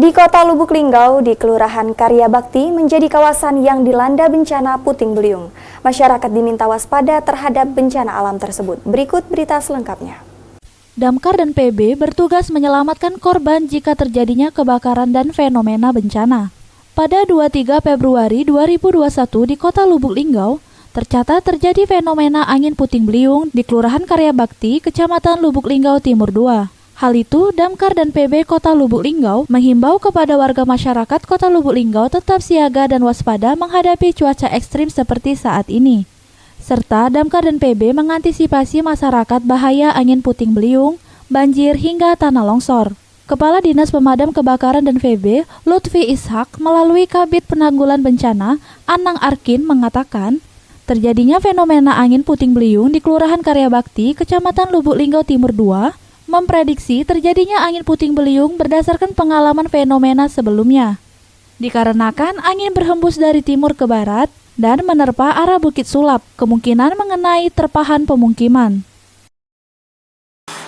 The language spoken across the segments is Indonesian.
Di Kota Lubuk Linggau, di Kelurahan Karya Bakti menjadi kawasan yang dilanda bencana puting beliung. Masyarakat diminta waspada terhadap bencana alam tersebut. Berikut berita selengkapnya. Damkar dan PB bertugas menyelamatkan korban jika terjadinya kebakaran dan fenomena bencana. Pada 23 Februari 2021 di Kota Lubuk Linggau, tercatat terjadi fenomena angin puting beliung di Kelurahan Karya Bakti, Kecamatan Lubuk Linggau Timur 2. Hal itu, Damkar dan PB Kota Lubuk Linggau menghimbau kepada warga masyarakat Kota Lubuk Linggau tetap siaga dan waspada menghadapi cuaca ekstrim seperti saat ini. Serta Damkar dan PB mengantisipasi masyarakat bahaya angin puting beliung, banjir hingga tanah longsor. Kepala Dinas Pemadam Kebakaran dan PB, Lutfi Ishak, melalui Kabid Penanggulan Bencana, Anang Arkin, mengatakan, terjadinya fenomena angin puting beliung di Kelurahan Karya Bakti, Kecamatan Lubuk Linggau Timur 2, memprediksi terjadinya angin puting beliung berdasarkan pengalaman fenomena sebelumnya. Dikarenakan angin berhembus dari timur ke barat dan menerpa arah Bukit Sulap, kemungkinan mengenai terpahan pemukiman.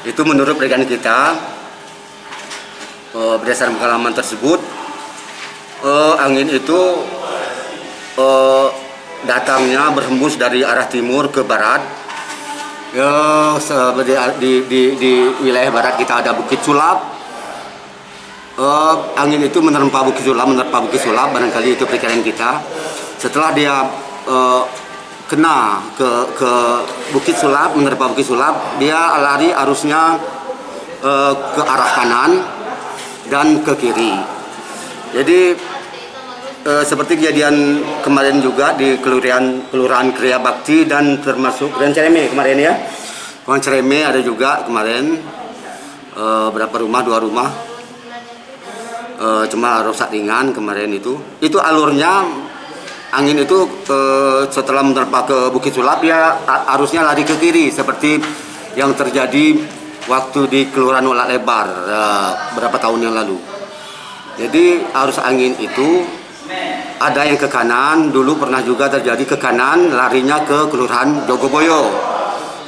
Itu menurut rekan kita, berdasarkan pengalaman tersebut, angin itu datangnya berhembus dari arah timur ke barat. Ya, di wilayah barat kita ada Bukit Sulap. Angin itu menerpa Bukit Sulap, barangkali itu perkiraan kita. Setelah dia kena ke Bukit Sulap, menerpa Bukit Sulap, dia lari arusnya ke arah kanan dan ke kiri. Jadi seperti kejadian kemarin juga di Kelurahan Karya Bakti dan termasuk Kelurahan Cereme kemarin ya. Kelurahan Cereme ada juga kemarin berapa rumah, 2 rumah. Cuma rusak ringan kemarin itu. Itu alurnya angin itu setelah menerpa ke Bukit Sulap ya arusnya lari ke kiri seperti yang terjadi waktu di Kelurahan Ulak Lebar berapa tahun yang lalu. Jadi arus angin itu ada yang ke kanan, dulu pernah juga terjadi ke kanan, larinya ke Kelurahan Jogoboyo.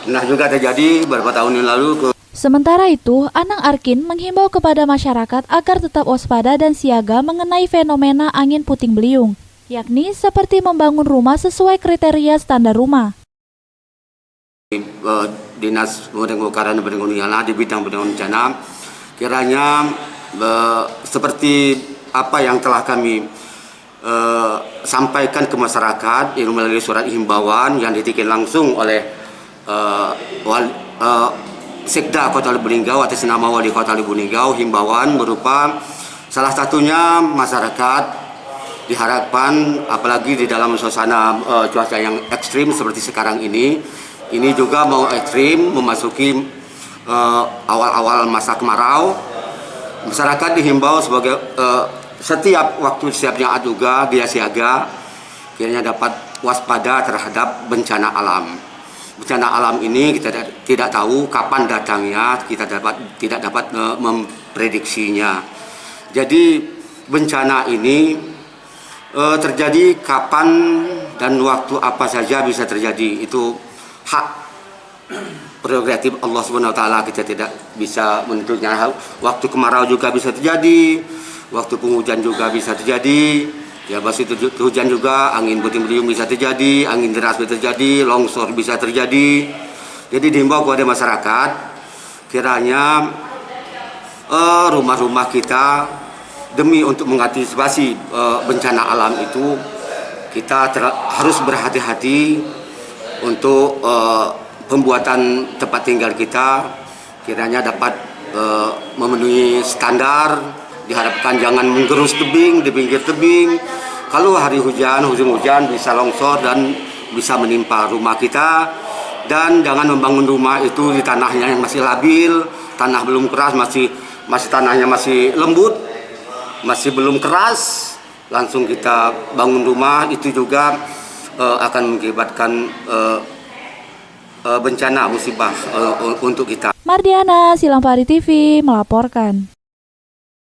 Pernah juga terjadi beberapa tahun yang lalu ke... Sementara itu, Anang Arkin menghimbau kepada masyarakat agar tetap waspada dan siaga mengenai fenomena angin puting beliung, yakni seperti membangun rumah sesuai kriteria standar rumah. Dinas Pemadam Kebakaran dan Penanggulangan di bidang penanggulangan bencana, kiranya seperti apa yang telah kami sampaikan ke masyarakat melalui surat himbauan yang ditikin langsung oleh Sekda Kota Lubuk Linggau atas nama Wali Kota Lubuk Linggau. Himbauan berupa salah satunya masyarakat diharapkan, apalagi di dalam suasana cuaca yang ekstrim seperti sekarang ini juga mau ekstrim memasuki awal-awal masa kemarau, masyarakat dihimbau sebagai setiap waktu siapnya juga dia siaga, kiranya dapat waspada terhadap bencana alam. Bencana alam ini kita tidak tahu kapan datangnya, kita tidak dapat memprediksinya. Jadi bencana ini terjadi kapan dan waktu apa saja bisa terjadi. Itu hak prerogatif Allah SWT, kita tidak bisa menentunya. Waktu kemarau juga bisa terjadi, waktu penghujan juga bisa terjadi, ya pasti hujan juga, angin puting beliung bisa terjadi, angin deras bisa terjadi, longsor bisa terjadi. Jadi dihimbau kepada masyarakat, kiranya rumah-rumah kita demi untuk mengantisipasi bencana alam itu, kita harus berhati-hati untuk pembuatan tempat tinggal kita, kiranya dapat memenuhi standar. Diharapkan jangan menggerus tebing di pinggir tebing. Kalau hari hujan, musim hujan bisa longsor dan bisa menimpa rumah kita. Dan jangan membangun rumah itu di tanahnya yang masih labil, tanah belum keras, masih tanahnya masih lembut, masih belum keras. Langsung kita bangun rumah, itu juga akan mengakibatkan bencana musibah untuk kita. Mardiana, Silampari TV melaporkan.